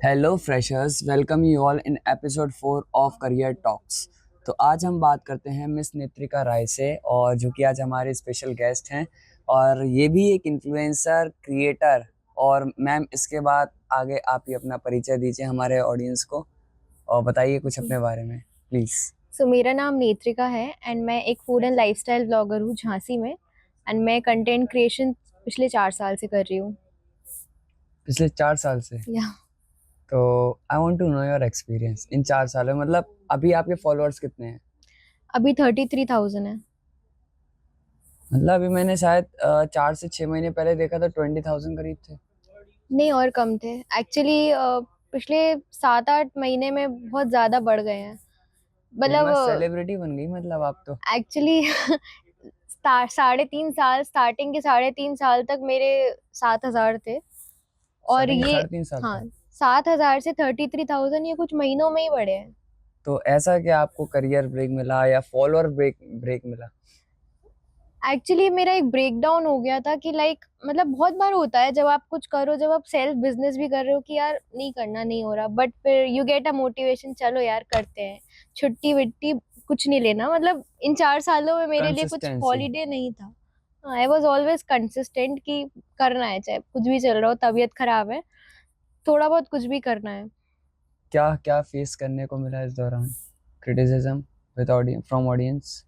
Hello freshers, welcome you all in episode 4 of career talks. तो आज हम बात करते हैं मिस नेत्रिका राय से, और जो कि आज हमारे स्पेशल गेस्ट हैं, और ये भी एक इन्फ्लुएंसर क्रिएटर। और मैम, इसके बाद आगे आप ही अपना परिचय दीजिए हमारे ऑडियंस को और बताइए कुछ अपने बारे में प्लीज़। मेरा नाम नेत्रिका है एंड मैं एक फूड एंड लाइफस्टाइल ब्लॉगर हूँ झांसी में। एंड मैं कंटेंट क्रिएशन पिछले 4 साल से कर रही हूँ। पिछले 4 साल से? या तो I want to know your experience in 4 सालों में। मतलब अभी आपके फॉलोअर्स कितने हैं? अभी 33,000 है। मतलब अभी मैंने शायद 4 से 6 महीने पहले देखा था 20,000 करीब थे। नहीं, और कम थे एक्चुअली। पिछले 7-8 महीने में बहुत ज़्यादा बढ़ गए हैं। फेमस मतलब सेलिब्रिटी बन गई मतलब आप तो। एक्चुअली 3.5 साल स्टार्टिंग के 3.5 साल तक मेरे 7,000 थे। और स्टार्टिंग के ये 3.5 साल हाँ, तक? 7,000 से 33,000 ये कुछ महीनों में ही बढ़े हैं। तो ऐसा क्या आपको करियर ब्रेक मिला या फॉलोअर ब्रेक ब्रेक मिला? एक्चुअली मेरा एक ब्रेक डाउन हो गया था कि लाइक मतलब बहुत बार होता है जब आप कुछ करो, जब आप सेल्फ बिजनेस भी कर रहे हो कि यार नहीं करना, नहीं हो रहा, बट फिर यू गेट अ मोटिवेशन, चलो यार करते हैं। छुट्टी विट्टी कुछ नहीं लेना। मतलब इन 4 सालों में मेरे लिए कुछ कंसिस्टेंसी। हॉलीडे नहीं था। आई वॉज ऑलवेज कंसिस्टेंट कि करना है, चाहे कुछ भी चल रहा हो, तबीयत खराब है, थोड़ा बहुत कुछ भी करना है। क्या क्या फेस करने को मिला इस दौरान? Criticism with audience, from audience?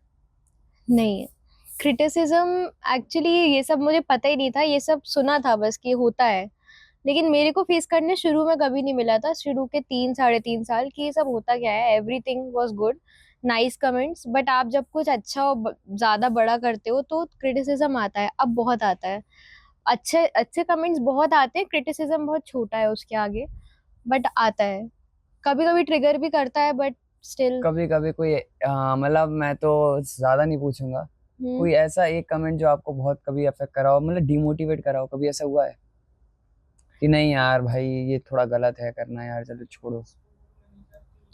नहीं, क्रिटिसिज्म एक्चुअली ये सब मुझे पता ही नहीं था, ये सब सुना था बस कि होता है। लेकिन मेरे को फेस करने शुरू में कभी नहीं मिला था, शुरू के 3 साढ़े 3 साल कि ये सब होता क्या है। Everything was good, nice comments, but आप जब कुछ अच्छा और ज्यादा बड़ा करते हो तो क्रिटिसिज्म आता है। अब बहुत आता है। अच्छे अच्छे कमेंट्स बहुत आते हैं, क्रिटिसिज्म बहुत छोटा है उसके आगे, बट आता है। कभी कभी ट्रिगर भी करता है, बट स्टिल। कभी कभी कोई मतलब मैं तो ज्यादा नहीं पूछूंगा। हम्म। कोई ऐसा एक कमेंट जो आपको बहुत कभी अफेक्ट करा हो, मतलब डिमोटिवेट करा हो, कभी ऐसा हुआ है कि नहीं यार भाई ये थोड़ा गलत है करना, यार चलो छोड़ो?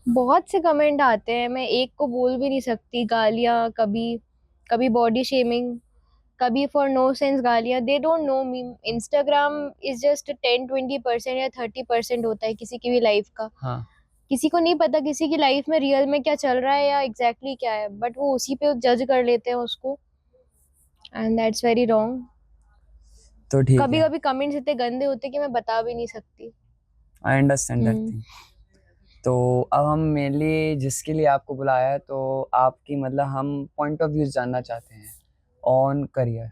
बहुत से कमेंट आते हैं, मैं एक को बोल भी नहीं सकती। गालियां, कभी कभी बॉडी शेमिंग, कभी फॉर नो सेंस गालियां। They don't know me. Instagram is just 10-20% या 30% होता है किसी की भी लाइफ का। हाँ। किसी को नहीं पता किसी की लाइफ में रियल में क्या चल रहा है या एग्जैक्टली क्या है, बट वो उसी पे जज कर लेते हैं उसको, एंड दैट्स वेरी रॉन्ग। तो ठीक कभी है, कभी कमेंट्स इतने गंदे होते हैं कि मैं बता भी नहीं सकती। I understand that hmm. Thing. तो अब हम मेनली जिसके लिए आपको बुलाया है, तो आपकी मतलब हम पॉइंट ऑफ व्यू जानना चाहते हैं ऑन करियर।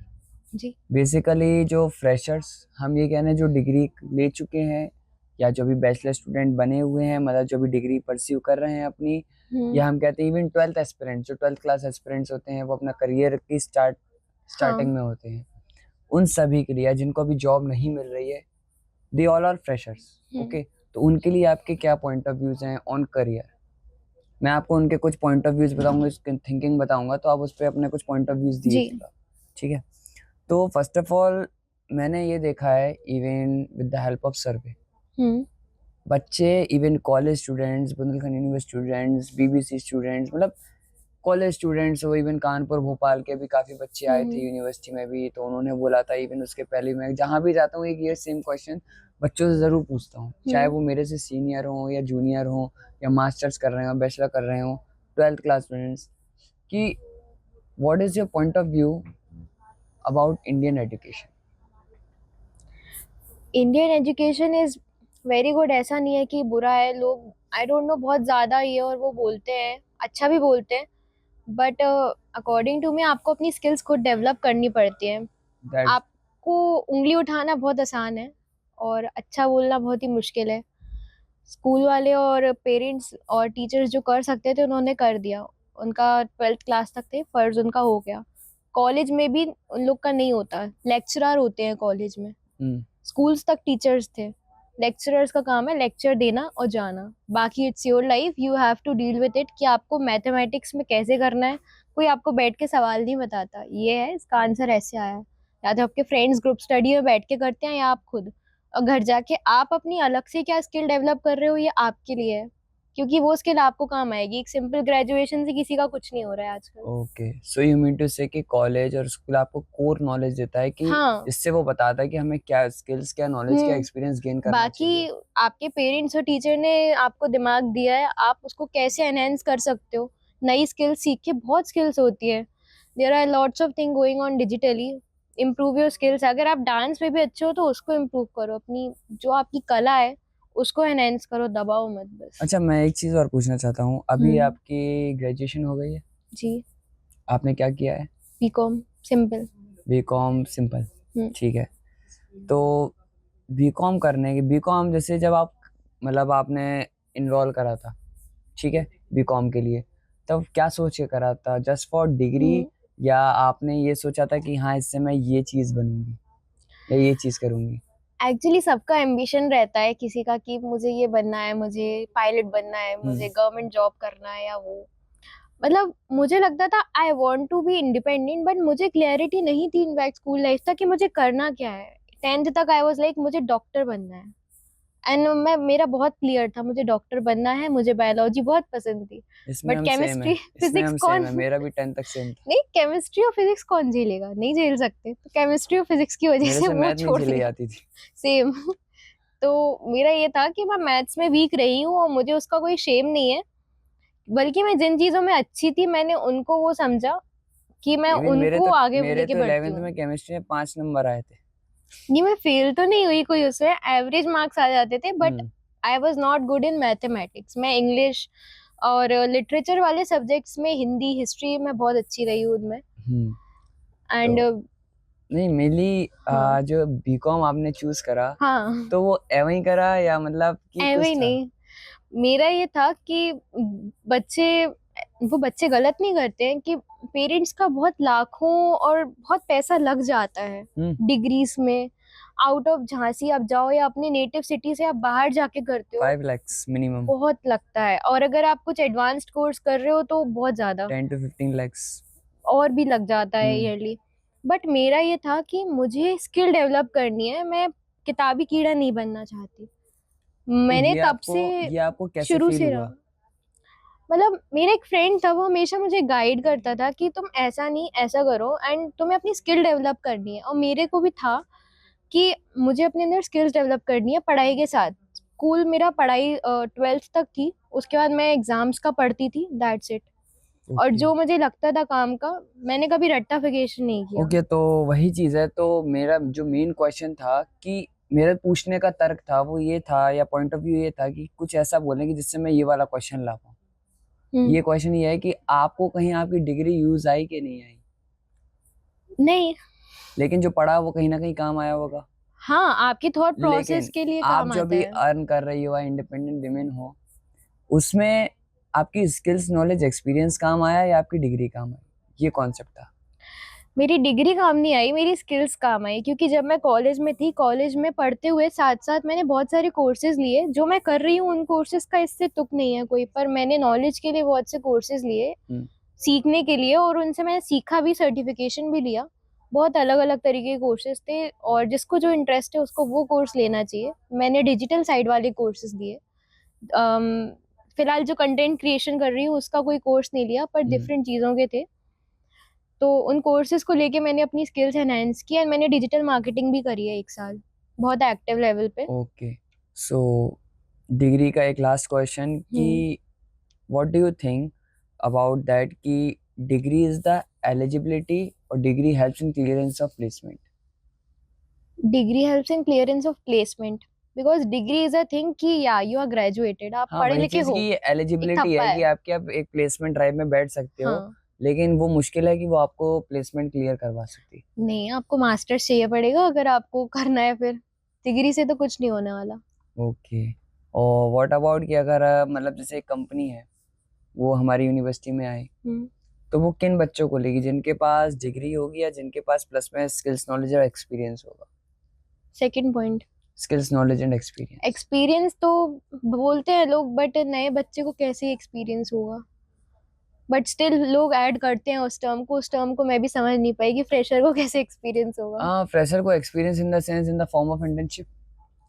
जी। बेसिकली जो फ्रेशर्स, हम ये कह रहे हैं जो डिग्री ले चुके हैं या जो भी बैचलर स्टूडेंट बने हुए हैं, मतलब जो भी डिग्री परस्यू कर रहे हैं अपनी, हम्म। या हम कहते हैं इवन 12th एस्पिरेंट्स, जो 12th क्लास एस्पिरेंट्स होते हैं वो अपना करियर की हाँ। स्टार्टिंग में होते हैं, उन सभी के लिए, या जिनको अभी जॉब नहीं मिल रही है, they all are freshers. Hmm. Okay, तो उनके लिए आपके क्या पॉइंट ऑफ व्यूज हैं ऑन करियर? मैं आपको उनके कुछ पॉइंट ऑफ व्यूज बताऊंगा, उसकी थिंकिंग बताऊंगा, तो आप उस पर अपने कुछ पॉइंट ऑफ व्यूज जी। दीजिएगा। ठीक है? तो फर्स्ट ऑफ ऑल, मैंने ये देखा है even with the help of survey, hmm. बच्चे even college students, Bundelkhand university students, BBC students, मतलब कॉलेज स्टूडेंट्स हो, इवन कानपुर भोपाल के भी काफ़ी बच्चे आए थे हम्म। यूनिवर्सिटी में भी, तो उन्होंने बोला था, इवन उसके पहले मैं जहाँ भी जाता हूँ एक ये सेम क्वेश्चन बच्चों से ज़रूर पूछता हूँ, चाहे हम्म। वो मेरे से सीनियर हो या जूनियर हो, या मास्टर्स कर रहे हो, बैचलर कर रहे हो, 12th क्लास स्टूडेंट्स, कि what is your point of view about Indian education? Indian education is very good, ऐसा नहीं है कि बुरा है। लोग आई डोंट नो बहुत ज्यादा ये और वो बोलते हैं, अच्छा भी बोलते हैं, बट अकॉर्डिंग टू मी आपको अपनी स्किल्स खुद डेवलप करनी पड़ती है। दैट आपको उंगली उठाना बहुत आसान है और अच्छा बोलना बहुत ही मुश्किल है। स्कूल वाले और पेरेंट्स और टीचर्स जो कर सकते थे उन्होंने कर दिया। उनका 12th क्लास तक थे, फर्ज उनका हो गया। कॉलेज में भी उन लोग का नहीं होता, लेक्चरर होते हैं कॉलेज में। स्कूल्स तक टीचर्स थे, लेक्चरर्स का काम है लेक्चर देना और जाना। बाकी it's your life, you have to deal with it कि आपको मैथमेटिक्स में कैसे करना है। कोई आपको बैठ के सवाल नहीं बताता, ये है इसका आंसर ऐसे आया है। या तो आपके फ्रेंड्स ग्रुप स्टडी में बैठ के करते हैं या आप खुद। और घर जाके आप अपनी अलग से क्या स्किल डेवलप कर रहे हो, ये आपके लिए है। क्योंकि वो स्किल आपको काम आएगी। एक सिंपल ग्रेजुएशन से किसी का कुछ नहीं हो रहा है आजकल। Okay, so you mean to say कि कॉलेज और स्कूल आपको कोर नॉलेज देता है कि हाँ। जिससे वो बताता है कि हमें क्या स्किल्स, क्या नॉलेज, क्या एक्सपीरियंस गेन करना चाहिए। बाकी आपके पेरेंट्स और टीचर ने आपको दिमाग दिया है, आप उसको कैसे एनहेंस कर सकते हो। नई स्किल्स सीख के बहुत स्किल्स होती है। There are lots of thing going on digitally. Improve your skills. अगर आप डांस में भी अच्छे हो तो उसको इम्प्रूव करो। अपनी जो आपकी कला है उसको एनहेंस करो, दबाओ मत बस। अच्छा, मैं एक चीज़ और पूछना चाहता हूँ, अभी आपकी ग्रेजुएशन हो गई है, जी। आपने क्या किया है? BCom simple. बीकॉम सिंपल, ठीक है। तो बीकॉम करने की, बीकॉम जैसे जब आप मतलब आपने इनरोल करा था, ठीक है, बीकॉम के लिए, तब क्या सोच के करा था? जस्ट फॉर डिग्री, या आपने ये सोचा था कि हाँ इससे मैं ये चीज़ बनूंगी या ये चीज़ करूंगी? एक्चुअली सबका एम्बिशन रहता है किसी का कि मुझे ये बनना है, मुझे पायलट बनना है, मुझे गवर्नमेंट जॉब करना है या वो। मतलब मुझे लगता था I want to be independent, but मुझे क्लैरिटी नहीं थी इनफैक्ट स्कूल लाइफ तक कि मुझे करना क्या है। 10th तक आई वाज लाइक मुझे डॉक्टर बनना है। एंड मैं मेरा बहुत क्लियर था मुझे डॉक्टर बनना है। मुझे बायोलॉजी बहुत पसंद थी। इसमें बट हम सेम है, केमिस्ट्री इसमें फिजिक्स हम सेम कौन है, मेरा भी 10 तक सेम था। नहीं, केमिस्ट्री और फिजिक्स कौन झेलेगा, नहीं झेल सकते। तो केमिस्ट्री और फिजिक्स की वजह मेरे से से वो मैथ नहीं छोड़ झेली दिया। जाती थी। सेम। तो मेरा ये था कि मैं मैथ्स में वीक रही हूँ और मुझे उसका कोई शेम नहीं है। बल्कि मैं जिन चीजों में अच्छी थी मैंने उनको वो समझा कि मैं इवन उनको आगे मेरे लेके तो बढ़ती 11th हूँ। में केमिस्ट्री में 5 नंबर आए थे। नहीं, मैं फेल तो नहीं हुई कोई उसमें, एवरेज मार्क्स आ जाते थे। But I was not good in mathematics. मैं इंग्लिश और लिटरेचर वाले सब्जेक्ट्स में, हिंदी हिस्ट्री में बहुत अच्छी रही हूँ उनमें। हम्म तो एंड नहीं मिली। हाँ। जो बीकॉम आपने चूज करा, हाँ, तो वो एवं ही करा या मतलब कि एवे कुछ ही था? नहीं। मेरा ये था कि बच्चे वो बच्चे गलत नहीं करते हैं कि पेरेंट्स का बहुत लाखों और बहुत पैसा लग जाता है डिग्रीज में। आउट ऑफ झांसी आप जाओ या अपने नेटिव सिटी से आप बाहर जाके करते हो, 5 lakhs मिनिमम, बहुत लगता है। और अगर आप कुछ एडवांस्ड कोर्स कर रहे हो तो बहुत ज्यादा 10 to 15 lakhs। और भी लग जाता है ईयरली। बट मेरा ये था कि मुझे स्किल डेवलप करनी है। मैं किताबी कीड़ा नहीं बनना चाहती। तो मैंने तब से ये आपको कैसे शुरू फील से हुआ? रहा। मतलब मेरा एक फ्रेंड था, वो हमेशा मुझे गाइड करता था कि तुम ऐसा नहीं ऐसा करो एंड तुम्हें अपनी स्किल डेवलप करनी है। और मेरे को भी था कि मुझे अपने अंदर स्किल्स डेवलप करनी है पढ़ाई के साथ। स्कूल मेरा पढ़ाई 12th तक थी। उसके बाद मैं एग्जाम्स का पढ़ती थी, दैट्स इट। और ओके जो मुझे लगता था काम का, मैंने कभी रट्टाफिकेशन नहीं किया। ओके, तो वही चीज है। तो मेरा जो मेन क्वेश्चन था कि मेरे पूछने का तर्क था वो ये था, या पॉइंट ऑफ व्यू ये था कि कुछ ऐसा बोलें कि जिससे मैं ये वाला क्वेश्चन ला पाऊँ। ये क्वेश्चन ये है कि आपको कहीं आपकी डिग्री यूज आई कि नहीं आई? नहीं। लेकिन जो पढ़ा वो कहीं ना कहीं काम आया होगा। हाँ, आपकी थॉट प्रोसेस लेकिन के लिए आप काम जो आता भी है। अर्न कर रही हो, इंडिपेंडेंट विमेन हो, उसमें आपकी स्किल्स, नॉलेज, एक्सपीरियंस काम आया या आपकी डिग्री काम आई? ये कॉन्सेप्ट था। मेरी डिग्री काम नहीं आई, मेरी स्किल्स काम आई। क्योंकि जब मैं कॉलेज में थी, कॉलेज में पढ़ते हुए साथ साथ मैंने बहुत सारे कोर्सेज लिए। जो मैं कर रही हूँ उन कोर्सेज का इससे तुक नहीं है कोई, पर मैंने नॉलेज के लिए बहुत से कोर्सेज लिए, सीखने के लिए। और उनसे मैंने सीखा भी, सर्टिफिकेशन भी लिया। बहुत अलग अलग तरीके के कोर्सेज थे और जिसको जो इंटरेस्ट है उसको वो कोर्स लेना चाहिए। मैंने डिजिटल साइड वाले कोर्सेज लिए। फिलहाल जो कंटेंट क्रिएशन कर रही हूँ उसका कोई कोर्स नहीं लिया, पर डिफरेंट चीज़ों के थे। तो उन कोर्सेज को लेके मैंने अपनी स्किल्स एनहांस की। एंड मैंने डिजिटल मार्केटिंग भी करी है 1 साल, बहुत एक्टिव लेवल पे। ओके, सो डिग्री का एक लास्ट क्वेश्चन कि what do you think about that कि डिग्री इज द एलिजिबिलिटी और degree helps in clearance of placement? Degree helps in clearance of placement because degree is a thing कि या you are graduated, आप हाँ, पढ़े वही लिखे चीज हो। की एक एलिजिबिलिटी थप्पा है कि है। आपके आप एक प्लेसमेंट ड्राइव में बैठ सकते हो, हाँ। लेकिन वो मुश्किल है कि वो आपको प्लेसमेंट क्लियर करवा सकती। नहीं, आपको मास्टर्स चाहिए पड़ेगा अगर आपको करना है। फिर डिग्री से तो कुछ नहीं होने वाला। ओके, और व्हाट अबाउट कि अगर मतलब जैसे एक कंपनी है, वो हमारी यूनिवर्सिटी में आए, तो वो किन बच्चों को लेगी? जिनके पास डिग्री होगी या जिनके पास प्लस में स्किल्स, नॉलेज और एक्सपीरियंस होगा? Second point. Skills, knowledge and experience. Experience तो बोलते हैं लोग, बट नए बच्चे को कैसे एक्सपीरियंस होगा। बट स्टिल लोग ऐड करते हैं उस टर्म को। उस टर्म को मैं भी समझ नहीं पाई कि फ्रेशर को कैसे एक्सपीरियंस होगा। हाँ, फ्रेशर को experience in the sense, in the form of internship.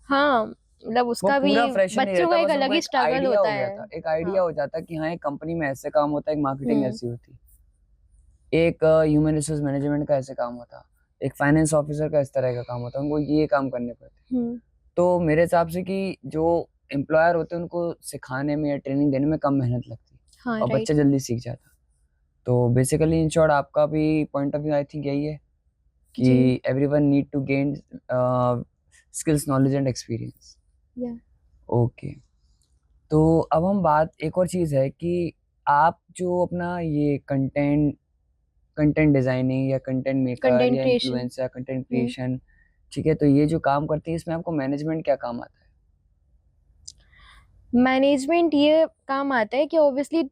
हाँ, मतलब वो उसका भी पूरा फ्रेशर नहीं बच्चों का रहता, एक बस अलग उनको ही एक स्ट्रगल आइडिया होता हो गया है। था, एक आइडिया हाँ। हो जाता कि हाँ एक कंपनी में ऐसे काम होता है, एक मार्केटिंग ऐसी होती, एक ह्यूमन रिसोर्स मैनेजमेंट का ऐसे काम होता, एक फाइनेंस ऑफिसर का इस तरह का काम होता, उनको ये काम करने पड़ते। हुँ। तो मेरे हिसाब से कि जो एम्प्लॉयर होते हैं उनको सिखाने में या ट्रेनिंग देने में कम मेहनत लगती हाँ, और राइट। बच्चा जल्दी सीख जाता। तो बेसिकली इन शॉर्ट आपका भी point of view I think यही है कि जी। Everyone need to gain skills, knowledge and experience. या ओके, तो अब हम बात एक और चीज़ है कि आप जो अपना ये कंटेंट कंटेंट डिजाइनिंग या कंटेंट मेकर कंटेंट या क्रिएशन। इन्फ्लुएंसर, कंटेंट हुँ। क्रिएशन, ठीक है, तो ये जो काम करती है इसमें आपको मैनेजमेंट क्या काम आता है? मैनेजमेंट ये काम आता है कि ऑब्वियसली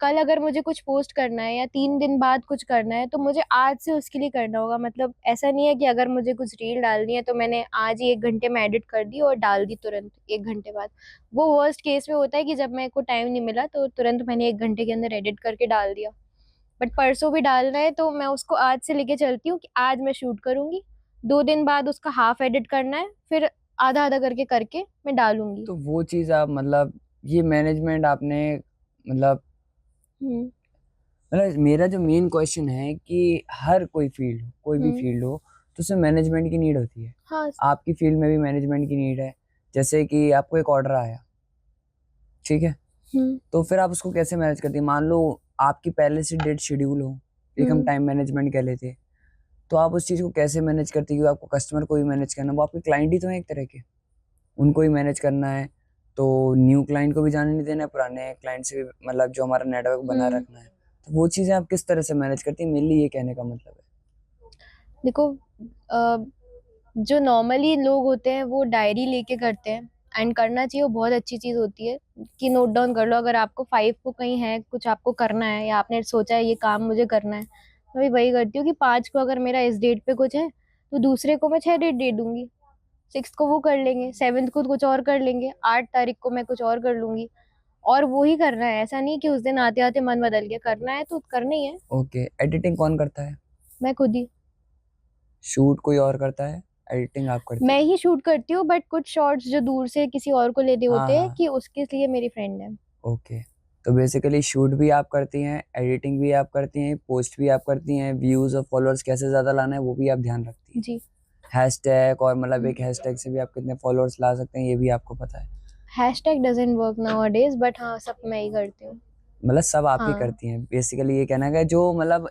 कल अगर मुझे कुछ पोस्ट करना है या 3 दिन बाद कुछ करना है, तो मुझे आज से उसके लिए करना होगा। मतलब ऐसा नहीं है कि अगर मुझे कुछ रील डालनी है, तो मैंने आज ही 1 घंटे में एडिट कर दी और डाल दी तुरंत 1 घंटे बाद। वो वर्स्ट केस में होता है कि जब मेरे को टाइम नहीं मिला, तो तुरंत मैंने 1 घंटे के अंदर एडिट करके डाल दिया। बट परसों भी डालना है, तो मैं उसको आज से लेके चलती हूँ कि आज मैं शूट करूँगी, 2 दिन बाद उसका हाफ एडिट करना है, फिर आधा-आधा करके मैं डालूँगी। तो वो चीज़ आप मतलब ये मैनेजमेंट आपने मतलब हुँ। मतलब मेरा जो मेन क्वेश्चन है कि हर कोई फील्ड हो, कोई भी हुँ। फील्ड हो, तो उसमें मैनेजमेंट की नीड होती है। हाँ। आपकी फील्ड में भी मैनेजमेंट की नीड है। जैसे कि आपको एक ऑर्डर आया, ठीक है? हुँ। तो फिर आप उसको कैसे मैनेज करती हैं? मान लो आपकी पहले से डेट शेड्यूल हो, एक हम हुँ। टाइम मैनेजमेंट कह लेते हैं, तो आप उस चीज़ को कैसे मैनेज करती हैं? क्योंकि आपको कस्टमर को भी मैनेज करना है, वो आपके क्लाइंट ही तो हैं एक तरह के, उनको ही मैनेज करना है, तो न्यू क्लाइंट को भी जाने नहीं देना है, पुराने क्लाइंट से भी मतलब जो हमारा नेटवर्क बना हुँ। रखना है। तो वो चीज़ें आप किस तरह से मैनेज करती हैं? मेनली ये कहने का मतलब है। देखो, अ, जो नॉर्मली लोग होते हैं वो डायरी लेके करते हैं, एंड करना चाहिए, वो बहुत अच्छी चीज़ होती है कि नोट डाउन कर लो। अगर आपको 5 को कहीं है, कुछ आपको करना है या आपने सोचा है ये काम मुझे करना है, मैं भी वही करती हूँ कि 5 को अगर मेरा इस डेट पे कुछ है, तो दूसरे को मैं 6 डेट दे दूँगी। 6th को वो कर लेंगे, 7th को कुछ और कर लेंगे, 8 तारीख को मैं कुछ और कर लूँगी। और वो ही करना है, ऐसा नहीं कि उस दिन आते-आते मन बदल गया, करना है तो करना ही है, ओके, एडिटिंग कौन करता है? मैं खुद ही। शूट कोई और करता है, एडिटिंग आप करती मैं हैं? ही शूट करती हूँ, बट कुछ शॉट्स जो दूर से किसी और को लेने हाँ, होते हैं, हाँ। कि उसके लिए मेरी फ्रेंड है। ओके, तो बेसिकली शूट भी आप करती हैं, एडिटिंग भी आप करती हैं, पोस्ट भी आप करती हैं, व्यूज़ और फॉलोअर्स कैसे ज़्यादा लाना है वो भी आप ध्यान रखती हैं। जी। हैशटैग और मतलब हुँ। एक हैशटैग से भी आप कितने फॉलोअर्स ला सकते हैं ये भी आपको पता है। Hashtag doesn't work nowadays, but हाँ, सब मैं ही करती हूँ। मतलब सब आप ही हाँ। करती हैं। बेसिकली ये कहना है जो मतलब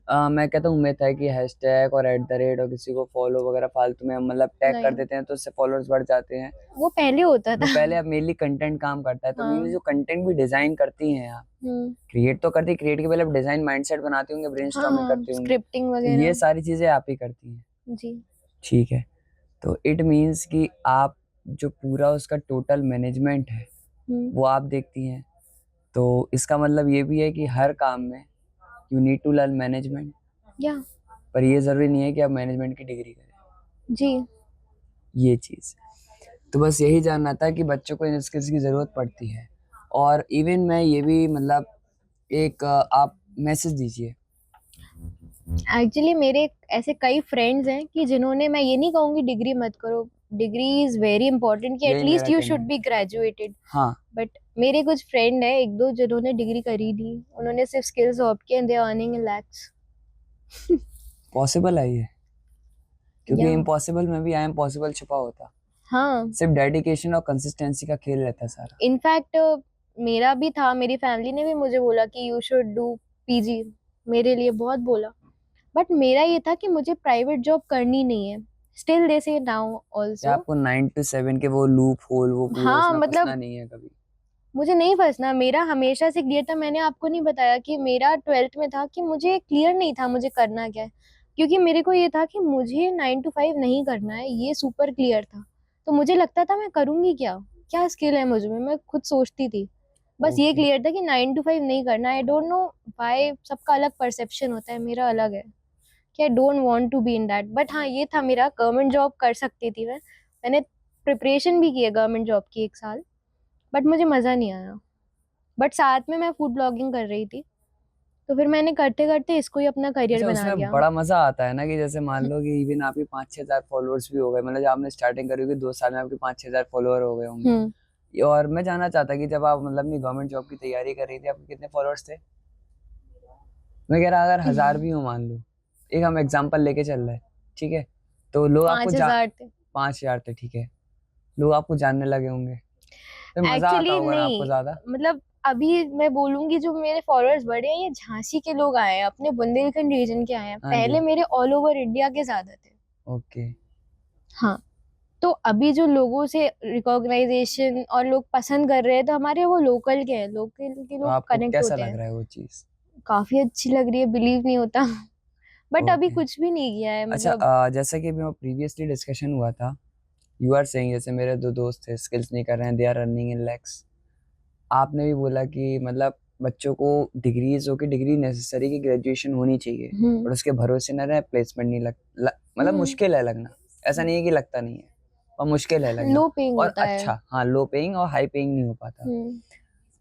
मैं कहता हूँ मिथ है कि हैशटैग और एट द रेट और किसी को फॉलो वगैरह फालतू में मतलब टैग कर नहीं, देते हैं तो उससे फॉलोअर्स बढ़ जाते हैं। वो पहले होता वो था। पहले अब मेनली कंटेंट काम करता है, तो मेनली हाँ। जो कंटेंट भी डिज़ाइन करती हैं आप, हुँ। क्रिएट तो करती, क्रिएट के पहले आप डिज़ाइन माइंडसेट बनाती होंगी, हाँ, ब्रेनस्टॉर्मिंग हाँ, करती होंगी, स्क्रिप्टिंग तो ये वगैरह। सारी चीज़ें आप ही करती हैं। जी। ठीक है, तो इट मीन्स कि आप जो पूरा उसका टोटल मैनेजमेंट है, हुँ। वो आप देखती हैं। तो इसका मतलब ये भी है कि हर काम में you need to learn management, या पर ये ज़रूरी नहीं है कि आप मैनेजमेंट की डिग्री करें, जी। ये चीज़। तो बस यही जानना था कि बच्चों को इन स्किल्स की ज़रूरत पड़ती है और इवन मैं ये भी मतलब एक आप मैसेज दीजिए। एक्चुअली मेरे ऐसे कई फ्रेंड्स हैं कि जिन्होंने, मैं ये नहीं कहूँगी डिग्री मत करो, डिग्री इज़ वेरी इंपॉर्टेंट कि यही एटलीस्ट मेरा यू कहना शुड है। B graduated. हाँ, बट मेरे कुछ फ्रेंड है 1-2 जिन्होंने डिग्री करी नहीं, उन्होंने सिर्फ स्किल्स ऑप्ट किए, and they are earning in lakhs. Possible है ये, क्योंकि या इम्पॉसिबल में भी आई एम पॉसिबल छुपा होता। हाँ, सिर्फ डेडिकेशन और कंसिस्टेंसी का खेल रहता है सारा। इनफैक्ट मेरा भी था, मेरी फैमिली ने भी मुझे बोला कि यू शुड डू पीजी, मेरे लिए बहुत बोला। बट मेरा ये था कि मुझे प्राइवेट जॉब करनी नहीं है। स्टिल दे से नाउ या आल्सो। आपको 9 टू 7 के वो लूप होल वो पूरे हाँ, उसमें फँसना मतलब नहीं है कभी। मुझे नहीं फँसना, मेरा हमेशा से क्लियर था। मैंने आपको नहीं बताया कि मेरा 12th में था कि मुझे क्लियर नहीं था मुझे करना क्या है। क्योंकि मेरे को ये था कि मुझे 9 टू 5 नहीं करना है, ये सुपर क्लियर था। तो मुझे लगता था मैं करूँगी क्या? क्या स्किल है मुझ में? मैं खुद सोचती थी। बस ये ओके, क्लियर था कि 9 टू 5 नहीं करना है। आई डोंट नो व्हाई, सबका अलग परसेप्शन होता है, मेरा अलग है कि I don't want to be in that. But हाँ, ये था मेरा, गवर्नमेंट जॉब कर सकती थी मैं। मैंने प्रिपरेशन भी की है गवर्नमेंट जॉब की 1 साल, बट मुझे मज़ा नहीं आया। बट साथ में मैं फूड ब्लॉगिंग कर रही थी, तो फिर मैंने करते-करते इसको ही अपना करियर अच्छा, बना उसमें लिया। बड़ा मजा आता है ना कि जैसे मान लो कि इवन आपके 5-6 हजार फॉलोअर्स भी हो गए, मतलब जब आपने स्टार्टिंग करी होगी 2 साल में आपके 5-6 हजार फॉलोअर हो गए होंगे। हुँ। और मैं जानना चाहता कि जब आप मतलब अपनी गवर्नमेंट जॉब की तैयारी कर रही थी, आपके कितने फॉलोअर्स थे? मैं कह रहा अगर 1000 भी हो मान लो, एक हम एग्जांपल लेके चल रहे हैं, ठीक है? तो लोग आपको 5000 थे। 5000 थे, ठीक है। लोग आपको जानने लगे होंगे, फिर मजा आता एक्चुअली होगा ना आपको नहीं, ज्यादा? मतलब अभी मैं बोलूँगी जो मेरे फॉलोअर्स बढ़े हैं ये झांसी के लोग आए हैं, अपने बुंदेलखंड रीजन के आए हैं। हाँ जी। पहले मेरे ऑल ओवर इंडिया के ज़्यादा थे। ओके। हाँ, तो अभी जो लोगों से रिकॉग्नाइजेशन और लोग पसंद कर रहे हैं तो हमारे वो लोकल के हैं, लोकल के तो लोग आपको कनेक्ट कैसा होते लग हैं। रहा है वो चीज? काफ़ी अच्छी लग रही है, बिलीव नहीं होता। बट अभी ओके। कुछ भी नहीं किया है, अच्छा, मतलब जैसा कि प्रीवियसली डिस्कशन हुआ था, यू आर सेइंग जैसे मेरे 2 दोस्त थे, स्किल्स नहीं कर रहे हैं, they are running in lakhs. आपने भी बोला कि मतलब बच्चों को डिग्रीज हो, कि डिग्री नेसेसरी की ग्रेजुएशन होनी चाहिए, हम्म और उसके भरोसे न रहे, प्लेसमेंट नहीं मतलब हम्म मुश्किल है लगना। ऐसा नहीं है कि लगता नहीं है, पर मुश्किल है लगना। लो पेइंग और होता है। अच्छा, हाँ, लो पेइंग और हाई पेइंग नहीं हो पाता। हम्म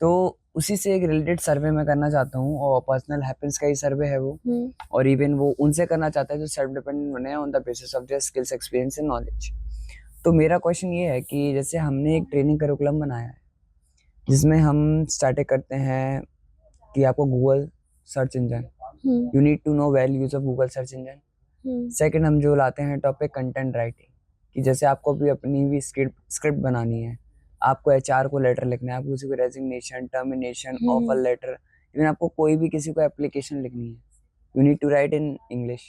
तो उसी से एक रिलेटेड सर्वे मैं करना चाहता हूँ, और पर्सनल हैप्पीनेस का ही सर्वे है वो। हम्म और इवन वो उनसे करना चाहता है जो सेल्फ डिपेंडेंट बने हैं on the basis of their skills, experience and knowledge. तो मेरा क्वेश्चन ये है कि जैसे हमने एक ट्रेनिंग करिकुलम बनाया है, जिसमें हम स्टार्ट करते हैं कि आपको Google search engine, hmm you need to know well use of Google search engine. Hmm second, हम जो लाते हैं टॉपिक कंटेंट राइटिंग, कि जैसे आपको भी अपनी भी स्क्रिप्ट बनानी है, आपको एचआर को लेटर लिखना है, आपको किसी को resignation, termination, offer hmm letter, even आपको कोई भी किसी को एप्लीकेशन लिखनी है, you need to write in English.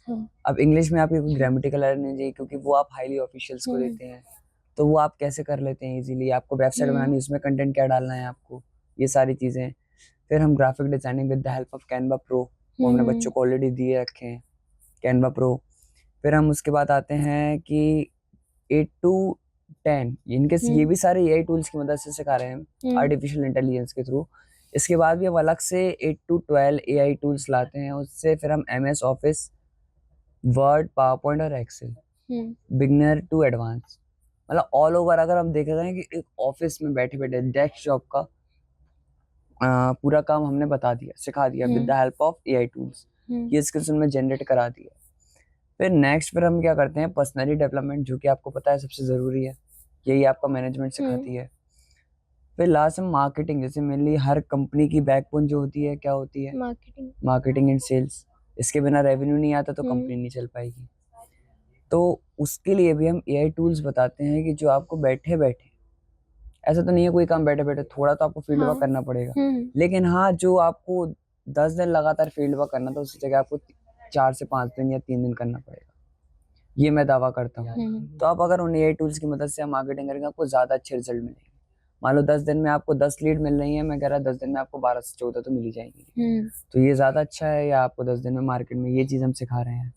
हाँ, अब इंग्लिश में आपकी कोई ग्रामेटिकल एरर नहीं चाहिए, क्योंकि वो आप हाईली ऑफिशियल्स को हम्म देते हैं। तो वो आप कैसे कर लेते हैं इजीली? आपको वेबसाइट बनानी हम्म है, उसमें कंटेंट क्या डालना है आपको, ये सारी चीज़ें। फिर हम graphic designing with the help of Canva pro, वो हमने हम्म बच्चों को ऑलरेडी दिए रखे हैं, कैनवा प्रो। फिर हम उसके बाद आते हैं कि 8 to 10, इनके ये हम्म भी सारे एआई टूल्स की मदद से सिखा रहे हैं हम, हम्म आर्टिफिशियल इंटेलिजेंस के थ्रू। इसके बाद भी हम अलग से 8 to 12 एआई टूल्स लाते हैं, उससे फिर हम MS Office, Word, PowerPoint और Excel, hmm beginner to advance, मतलब ऑल ओवर अगर हम देख रहे हैं कि एक ऑफिस में बैठे बैठे डेस्क जॉब का पूरा काम हमने बता दिया, सिखा दिया with the hmm help of AI tools. ये स्किल्स उनमें जनरेट करा दिया। फिर नेक्स्ट फिर हम क्या करते हैं, पर्सनली डेवलपमेंट, जो कि आपको पता है सबसे ज़रूरी है, यही आपका मैनेजमेंट हम्म सिखाती है। फिर लास्ट में मार्केटिंग, जैसे मेनली हर कंपनी की बैकबोन जो होती है क्या होती है? मार्केटिंग। Marketing and sales. इसके बिना रेवेन्यू नहीं आता तो हम्म कंपनी नहीं चल पाएगी। तो उसके लिए भी हम एआई टूल्स बताते हैं कि जो आपको बैठे बैठे, ऐसा तो नहीं है कोई काम बैठे बैठे, थोड़ा तो आपको फील्ड हाँ वर्क करना पड़ेगा, हम्म लेकिन हाँ, जो आपको 10 दिन लगातार फील्ड वर्क करना था, उसी जगह आपको 4 से 5 दिन या 3 दिन करना पड़ेगा, ये मैं दावा करता हूँ। तो आप अगर उन एआई टूल्स की मदद से मार्केटिंग करेंगे, आपको ज़्यादा अच्छे रिजल्ट मिलेंगे। मान लो 10 दिन में आपको 10 लीड मिल रही है, मैं कह रहा 10 दिन में आपको 12 से 14 तो मिल ही जाएंगी। हम्म तो ये ज़्यादा अच्छा है, या आपको 10 दिन में मार्केट में ये चीज़ हम सिखा रहे हैं।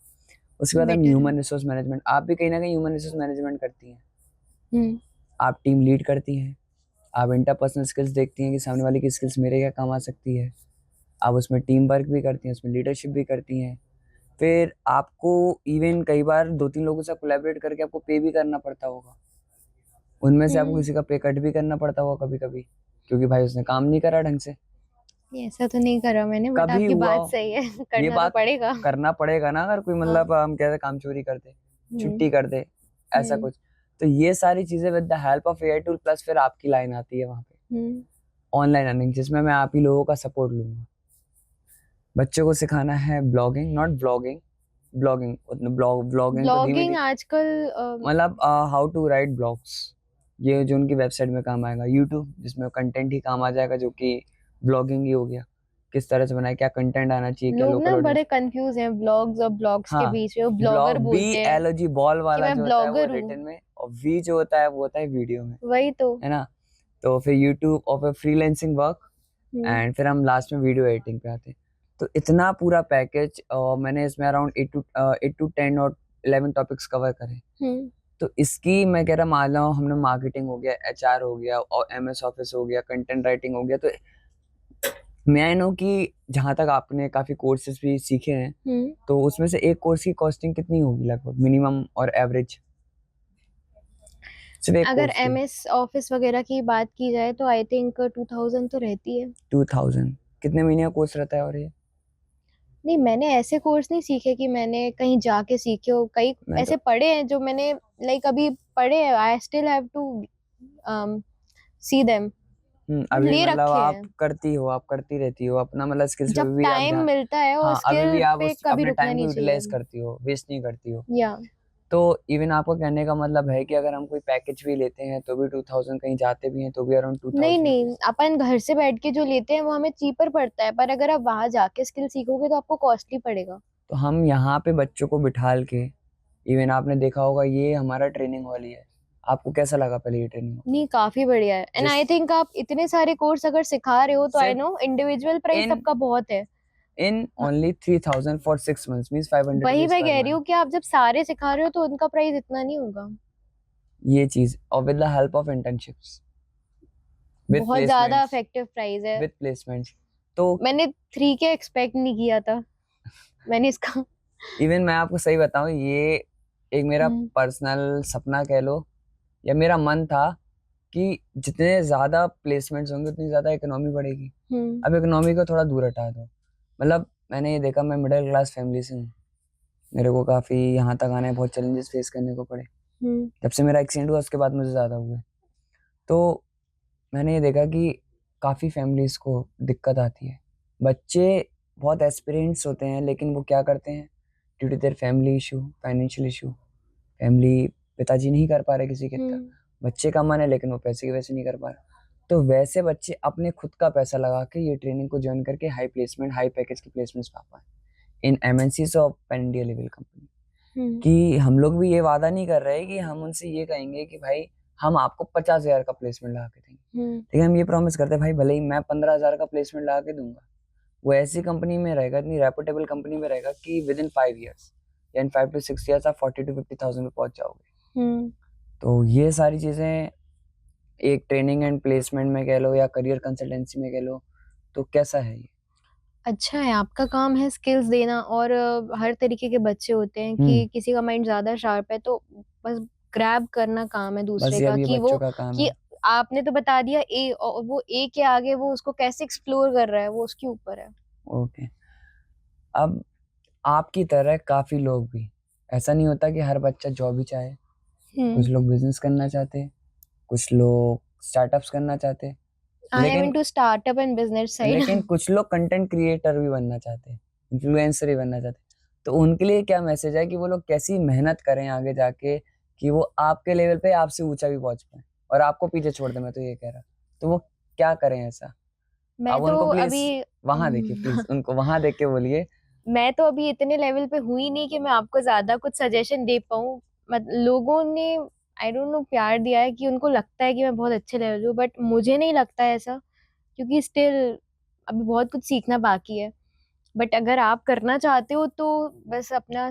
उसके बाद हम बेटर है। ह्यूमन रिसोर्स मैनेजमेंट, आप भी कहीं ना कहीं ह्यूमन रिसोर्स मैनेजमेंट करती हैं, हम्म आप टीम लीड करती हैं, आप इंटरपर्सनल स्किल्स देखती हैं कि सामने वाले की स्किल्स मेरे क्या काम आ सकती है, आप उसमें टीम वर्क भी करती हैं, उसमें लीडरशिप भी करती हैं। फिर आपको इवन कई बार 2-3 लोगों से कोलैबोरेट करके आपको पे भी करना पड़ता होगा, उनमें से आपको हम्म किसी का पे कट भी करना पड़ता होगा कभी कभी, क्योंकि भाई उसने काम नहीं करा ढंग से। ये ऐसा तो नहीं करा मैंने, बट कभी आपकी हुआ बात हो, सही है। ये करना तो बात पड़ेगा। करना पड़ेगा ना, अगर कोई हाँ मतलब हम कहते काम चोरी कर दे, हम्म छुट्टी कर दे, ऐसा हम्म कुछ। तो ये सारी चीजें with the help of AI tool, plus फिर आपकी लाइन आती है वहाँ पे हम्म ऑनलाइन अर्निंग, जिसमें मैं आप ही लोगों का सपोर्ट लूंगा। बच्चों को सिखाना है blogging, not blogging, blogging, blogging तो धीमे ब्लॉगिंग धीमे, आजकल मतलब हाउ टू राइट ब्लॉग्स, ये जो उनकी वेबसाइट में काम आएगा। यूट्यूब, जिसमें कंटेंट ही काम आ जाएगा, जो कि ब्लॉगिंग ही हो गया, किस तरह से बनाए, क्या कंटेंट आना चाहिए, क्या लोग लोकल ना बड़े ऑडियंस। कंफ्यूज हैं ब्लॉग्स और ब्लॉग्स के हाँ, बीच में, वो ब्लॉगर ब्लॉग, बी बोलते हैं एल ओ जी, बॉल कि वाला मैं जो होता है वो ब्लॉगर हूँ। रिटन में, और वी जो होता है वो होता है वीडियो में, वही तो। है ना? तो फिर यूट्यूब, और फिर फ्रीलांसिंग वर्क, हम्म एंड फिर हम लास्ट में वीडियो एडिटिंग पे आते हैं। तो इतना पूरा पैकेज, और मैंने इसमें अराउंड 8 to 10 और 11 टॉपिक्स कवर करे। हम्म तो इसकी मैं कह रहा, मान लो हमने मार्केटिंग हो गया, एचआर हो गया, और एमएस ऑफिस हो गया, कंटेंट राइटिंग हो गया, तो मैं आई नो कि जहाँ तक आपने काफी कोर्सेज भी सीखे हैं, हम्म तो उसमें से एक कोर्स की कॉस्टिंग कितनी होगी लगभग, मिनिमम और एवरेज, सिर्फ एक अगर कोर्स की? एमएस ऑफिस वगैरह की बात की जाए तो आई थिंक 2000 तो रहती है। 2000? कितने महीने का कोर्स रहता है और ये? नहीं, मैंने ऐसे कोर्स नहीं सीखे कि मैंने कहीं जाके सीखे हो। कई मैं तो ऐसे पढ़े हैं जो मैंने लाइक अभी पढ़े हैं, I still have to see them, अभी ले मतलब रखे आप हैं। करती हो, आप करती रहती हो अपना, मतलब स्किल्स पे जब भी आप टाइम ध्यान। मिलता है और हाँ, अभी भी स्किल आप पे उस कभी अपने रुकना टाइम को नहीं चाहिए। यूटिलाइज करती हो, वेस्ट नहीं करती हो। या तो इवन आपको कहने का मतलब है कि अगर हम कोई पैकेज भी लेते हैं तो भी 2000, कहीं जाते भी हैं तो भी अराउंड टू नहीं थाउजेंड नहीं, रुपीज अपन घर से बैठ के जो लेते हैं वो हमें चीपर पड़ता है, पर अगर आप वहां जाके स्किल सीखोगे तो आपको कॉस्टली पड़ेगा। तो हम यहाँ पे बच्चों को बिठाल के, इवन आपने देखा होगा ये हमारा ट्रेनिंग हॉल ही है। आपको कैसा लगा पहले ये ट्रेनिंग हॉल? नहीं, काफी बढ़िया है। एंड जिस आई थिंक आप इतने सारे कोर्स अगर सिखा रहे हो तो आई सिर्फ नो इंडिविजुअल प्राइस इन सबका बहुत है। इन हाँ, ओनली 3000 फॉर 6 मंथ्स, मीन्स 500 वही रुपीज मैं पर कह रही मंथ। हूँ कि आप जब सारे सिखा रहे हो तो उनका प्राइस इतना नहीं होगा। ये चीज, और with the help of internships, with बहुत ज्यादा प्लेसमेंट्स, इफेक्टिव प्राइस है। With placements. तो मैंने 3K एक्सपेक्ट नहीं किया था, मैंने इसका इवन मैं आपको सही बताऊं, ये एक मेरा हम्म पर्सनल सपना कह लो, या मेरा मन था कि जितने ज्यादा प्लेसमेंट्स होंगे उतनी ज्यादा इकोनॉमी बढ़ेगी। हम्म अब इकोनॉमी को थोड़ा दूर हटा दो, मतलब मैंने ये देखा, मैं मिडिल क्लास फैमिली से हूँ, मेरे को काफी यहाँ तक आने में बहुत चैलेंजेस फेस करने को पड़े। हम्म जब से मेरा एक्सीडेंट हुआ उसके बाद मुझे ज्यादा हुए। तो मैंने ये देखा कि काफ़ी फैमिलीज को दिक्कत आती है। बच्चे बहुत एस्पिरेंट्स होते हैं, लेकिन वो क्या करते हैं, due to their family issue, financial issue, family, पिताजी नहीं कर पा रहे किसी के इतना, हम्म बच्चे का मन है लेकिन वो पैसे की वजह से नहीं कर पा रहा। तो वैसे बच्चे अपने खुद का पैसा लगा के ये ट्रेनिंग को ज्वाइन करके हाई प्लेसमेंट, हाई पैकेज की प्लेसमेंट्स पा पाए इन एमएनसीज और पैन इंडिया लेवल कंपनी। हम्म कि हम लोग भी ये वादा नहीं कर रहे कि हम उनसे ये कहेंगे कि भाई हम आपको 50,000 का प्लेसमेंट लगा के देंगे, हम्म ठीक है, हम ये प्रॉमिस करते हैं भाई भले ही मैं 15,000 का प्लेसमेंट लगा के दूंगा, वो ऐसी कंपनी में रहेगा, इतनी रेपुटेबल कंपनी में रहेगा कि विद इन 5 ईयर्स या इन 5 to 6 ईयर्स आप 40 to 50,000 में पहुंच जाओगे। हम्म तो ये सारी चीजें एक ट्रेनिंग एंड प्लेसमेंट में कह लो या करियर कंसल्टेंसी में कह लो, तो कैसा है ये? अच्छा है, आपका काम है स्किल्स देना। और हर तरीके के बच्चे होते हैं हम्म। कि किसी का माइंड ज्यादा शार्प है तो बस ग्रैब करना काम है बस दूसरे ये का, अब ये कि बच्चों वो का काम कि है। आपने तो बता दिया ए, और वो ए के आगे वो उसको कैसे एक्सप्लोर कर रहा है वो उसके ऊपर है। ओके। अब आपकी तरह काफी लोग भी, ऐसा नहीं होता कि हर बच्चा जॉब ही चाहे, कुछ हम्म लोग बिजनेस करना चाहते हैं, कुछ लोग स्टार्टअप्स करना चाहते हैं, आई एम लेकिन into startup and business side. लेकिन कुछ लोग कंटेंट क्रिएटर भी बनना चाहते हैं, इन्फ्लुएंसर भी बनना चाहते हैं। तो उनके लिए क्या मैसेज है कि वो लोग कैसी मेहनत करें आगे जाके कि वो आपके लेवल पे आपसे ऊंचा भी पहुंच पाए और आपको पीछे छोड़ दे, मैं तो ये कह रहा। तो वो क्या करें ऐसा? मैं आप तो उनको प्लीज अभी वहां देखिए, प्लीज उनको वहां देख के बोलिए। मैं तो अभी इतने लेवल पे हुई नहीं कि मैं आपको ज्यादा कुछ सजेशन दे पाऊँ। लोगों ने आई डोंट नो प्यार दिया है कि उनको लगता है कि मैं बहुत अच्छे लेवल पे हूँ, बट मुझे नहीं लगता है ऐसा, क्योंकि स्टिल अभी बहुत कुछ सीखना बाकी है। बट अगर आप करना चाहते हो तो बस अपना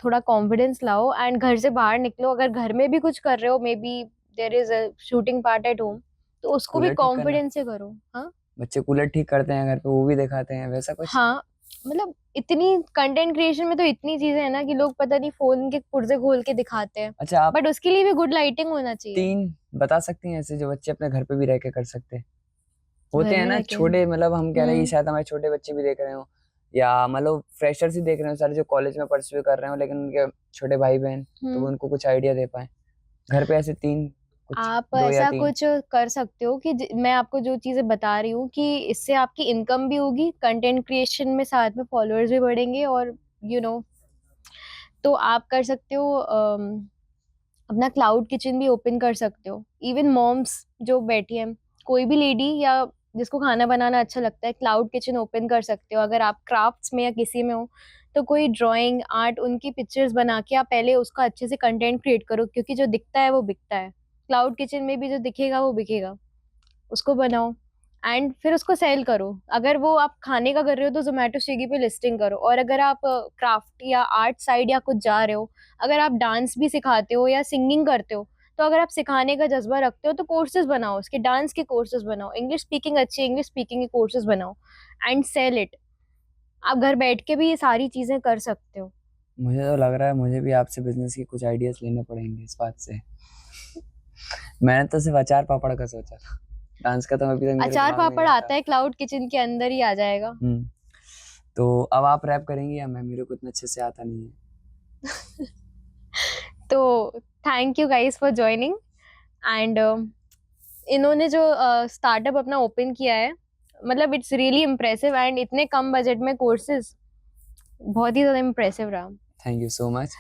थोड़ा कॉन्फिडेंस लाओ एंड घर से बाहर निकलो। अगर घर में भी कुछ कर रहे हो, maybe there is a shooting part at home, तो उसको भी कूलर ठीक करना, कॉन्फिडेंस से करो। हाँ बच्चे कूलर ठीक करते हैं घर पे, वो भी दिखाते हैं वैसा कुछ। हाँ, मतलब इतनी कंटेंट क्रिएशन में तो इतनी चीजें हैं ना कि लोग पता नहीं फोन के पुर्जे खोल के दिखाते हैं, अच्छा, आप बट उसके लिए भी गुड लाइटिंग होना चाहिए। 3 बता सकती हैं ऐसे जो बच्चे अपने घर पे भी रह के कर सकते हैं? होते घर हैं में ना रह के छोटे, मतलब हम कह रहे हैं कि हम्म शायद हमारे छोटे बच्चे भी देख रहे हो, या मतलब फ्रेशर्स ही देख रहे हो सारे, जो कॉलेज में परस्यू कर रहे हो, लेकिन उनके छोटे भाई बहन, तो वो हम्म उनको कुछ आइडिया दे पाए घर पे, ऐसे 3, कुछ आप 2 या ऐसा 3। कुछ कर सकते हो कि मैं आपको जो चीजें बता रही हूँ कि इससे आपकी इनकम भी होगी कंटेंट क्रिएशन में, साथ में फॉलोअर्स भी बढ़ेंगे, और यू नो तो आप कर सकते हो। अपना क्लाउड किचन भी ओपन कर सकते हो। इवन मॉम्स जो बैठी हैं, कोई भी लेडी या जिसको खाना बनाना अच्छा लगता है, क्लाउड किचन ओपन कर सकते हो। अगर आप क्राफ्ट्स में या किसी में हो तो कोई ड्राइंग आर्ट उनकी पिक्चर्स बना के आप पहले उसका अच्छे से कंटेंट क्रिएट करो, क्योंकि जो दिखता है वो बिकता है। क्लाउड किचन में भी जो दिखेगा वो बिकेगा, उसको बनाओ एंड फिर उसको सेल करो। अगर वो आप खाने का कर रहे हो तो जोमेटो स्विगी पे लिस्टिंग करो। और अगर आप क्राफ्ट या आर्ट साइड या कुछ जा रहे हो, अगर आप डांस भी सिखाते हो या सिंगिंग करते हो, तो अगर आप सिखाने का जज्बा रखते हो तो कोर्सेज बनाओ, उसके डांस के कोर्सेज बनाओ, इंग्लिश स्पीकिंग अच्छी इंग्लिश स्पीकिंग के कोर्सेज बनाओ एंड सेल इट। आप घर बैठ के भी ये सारी चीजें कर सकते हो। मुझे तो लग रहा है मुझे भी आपसे बिजनेस के कुछ आइडियाज लेने पड़ेंगे इस बात से। मैंने तो सिर्फ अचार पापड़ का सोचा था, डांस का तो अभी तक मेरे अचार दिमाग में नहीं पापड़ आता। आता है, क्लाउड किचन के अंदर ही आ जाएगा। हम्म। तो अब आप रैप करेंगी या मैं? मेरे को इतना अच्छे से आता नहीं है। तो thank you guys for joining and इन्होंने जो स्टार्टअप अपना ओपन किया है, मतलब इट्स रियली इम्प्रेसिव एंड इतने कम बजट में कोर्सेज बहुत ही ज्यादा इम्प्रेसिव रहा। Thank you so much.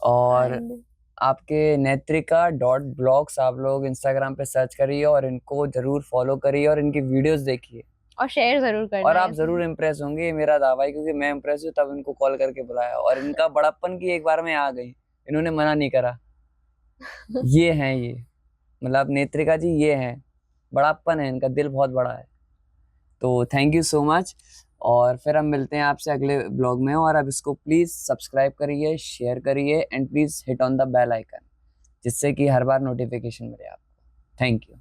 और एंड आपके नेत्रिका.ब्लॉग्स आप लोग इंस्टाग्राम पे सर्च करिए और इनको जरूर फॉलो करिए और इनकी वीडियोस देखिए और शेयर जरूर करना और है आप जरूर इम्प्रेस होंगे, ये मेरा दावा है, क्योंकि मैं इम्प्रेस हूँ तब इनको कॉल करके बुलाया और इनका बड़प्पन की एक बार में आ गई, इन्होंने मना नहीं करा। ये हैं ये, मतलब नेत्रिका जी ये हैं, बड़प्पन है इनका, दिल बहुत बड़ा है। तो थैंक यू सो मच और फिर हम मिलते हैं आपसे अगले ब्लॉग में। और अब इसको प्लीज़ सब्सक्राइब करिए, शेयर करिए and please hit on the bell icon, जिससे कि हर बार नोटिफिकेशन मिले आपको। Thank you.